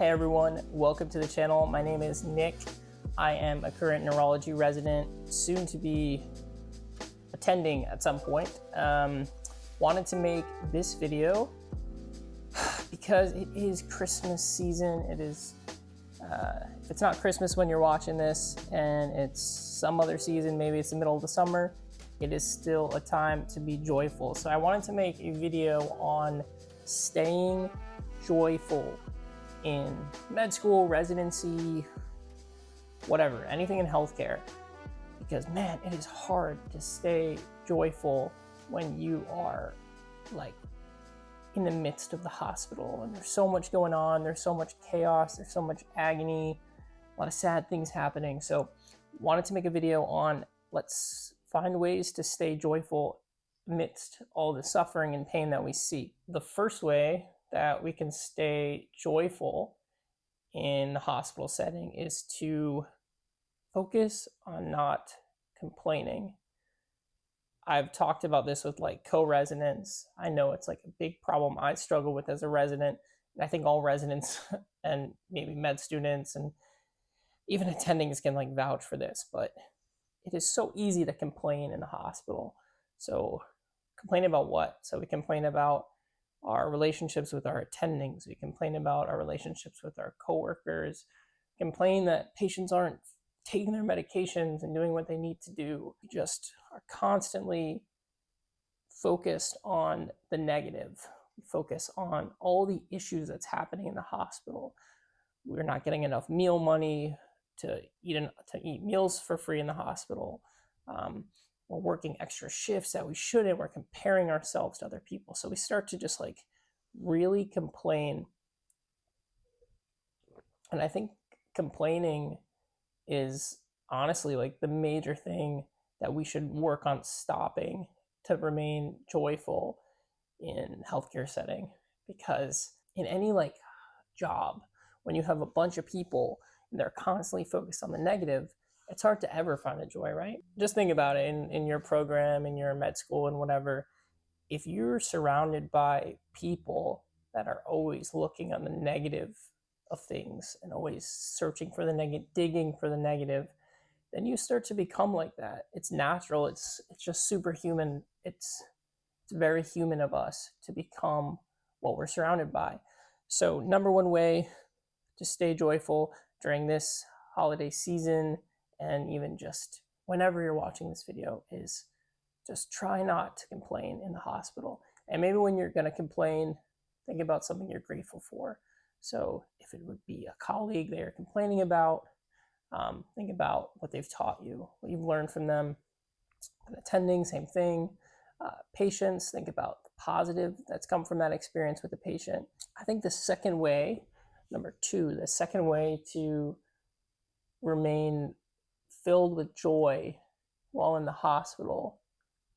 Hey everyone, welcome to the channel. My name is Nick. I am a current neurology resident, soon to be attending at some point. Wanted to make this video because it is Christmas season. It is, if it's not Christmas when you're watching this and it's some other season, maybe it's the middle of the summer, it is still a time to be joyful. So I wanted to make a video on staying joyful in med school, residency, whatever, anything in healthcare. Because man, it is hard to stay joyful when you are like in the midst of the hospital and there's so much going on, there's so much chaos, there's so much agony, a lot of sad things happening. So wanted to make a video on let's find ways to stay joyful amidst all the suffering and pain that we see. The first way that we can stay joyful in the hospital setting is to focus on not complaining. I've talked about this with like co-residents. I know it's like a big problem I struggle with as a resident, and I think all residents and maybe med students and even attendings can like vouch for this, but it is so easy to complain in the hospital. So complain about what? So we complain about our relationships with our attendings. We complain about our relationships with our coworkers. Complain that patients aren't taking their medications and doing what they need to do. We just are constantly focused on the negative. We focus on all the issues that's happening in the hospital. We're not getting enough meal money to eat meals for free in the hospital. We're working extra shifts that we shouldn't. We're comparing ourselves to other people. So we start to just like really complain. And I think complaining is honestly like the major thing that we should work on stopping to remain joyful in healthcare setting. Because in any like job, when you have a bunch of people and they're constantly focused on the negative, it's hard to ever find a joy, right? Just think about it in your program, in your med school and whatever. If you're surrounded by people that are always looking on the negative of things and always searching for the negative, digging for the negative, then you start to become like that. It's natural. It's just superhuman. It's very human of us to become what we're surrounded by. So number one way to stay joyful during this holiday season, and even just whenever you're watching this video, is just try not to complain in the hospital. And maybe when you're going to complain, think about something you're grateful for. So if it would be a colleague they are complaining about, think about what they've taught you, what you've learned from them. And attending, same thing. Patients, think about the positive that's come from that experience with the patient. I think the second way, number two, the second way to remain filled with joy while in the hospital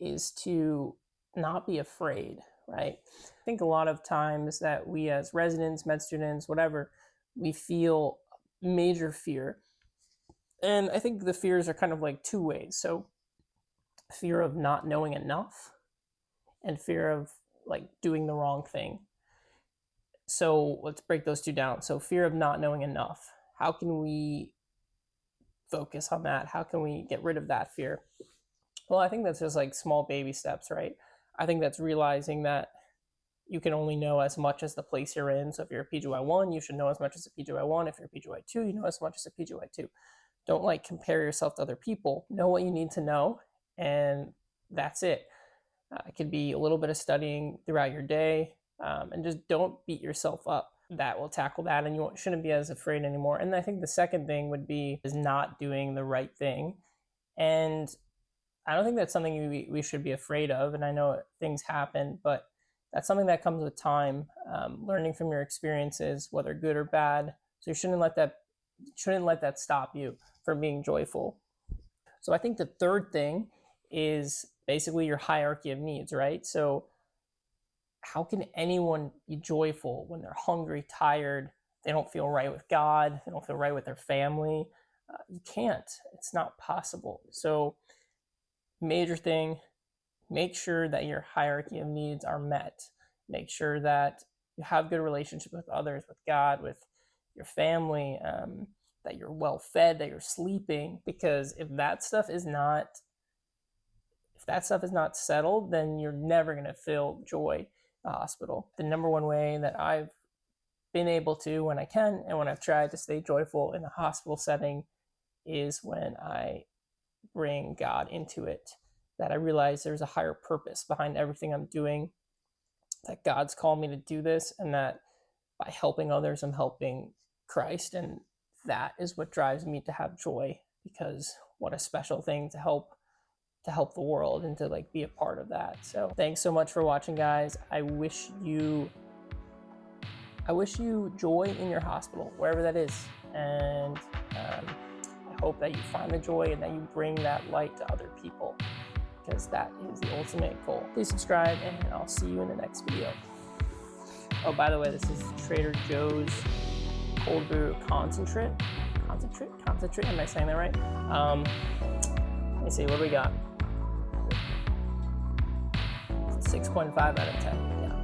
is to not be afraid, right? I think a lot of times that we as residents, med students, whatever, we feel major fear. And I think the fears are kind of like two ways. So fear of not knowing enough and fear of like doing the wrong thing. So let's break those two down. So fear of not knowing enough. How can we focus on that? How can we get rid of that fear? Well, I think that's just like small baby steps, right? I think that's realizing that you can only know as much as the place you're in. So if you're a PGY1, you should know as much as a PGY1. If you're a PGY2, you know as much as a PGY2. Don't like compare yourself to other people. Know what you need to know, and that's it. It could be a little bit of studying throughout your day, and just don't beat yourself up. That will tackle that, and you shouldn't be as afraid anymore. And I think the second thing would be is not doing the right thing. And I don't think that's something we should be afraid of. And I know things happen, but that's something that comes with time, learning from your experiences, whether good or bad. So you shouldn't let that stop you from being joyful. So I think the third thing is basically your hierarchy of needs, right? So how can anyone be joyful when they're hungry, tired, they don't feel right with God, they don't feel right with their family? You can't. It's not possible. So major thing, make sure that your hierarchy of needs are met. Make sure that you have good relationship with others, with God, with your family, that you're well fed, that you're sleeping. Because if that stuff is not settled, then you're never going to feel joy in the hospital. The number one way that I've been able to, when I can, and when I've tried to stay joyful in a hospital setting, is when I bring God into it. That I realize there's a higher purpose behind everything I'm doing, that God's called me to do this, and that by helping others, I'm helping Christ. And that is what drives me to have joy, because what a special thing to help the world and to like be a part of that. So thanks so much for watching, guys. I wish you joy in your hospital, wherever that is. And I hope that you find the joy and that you bring that light to other people, because that is the ultimate goal. Please subscribe, and I'll see you in the next video. Oh, by the way, this is Trader Joe's cold brew concentrate. Am I saying that right? Let me see, what do we got? 6.5 out of 10. Yeah.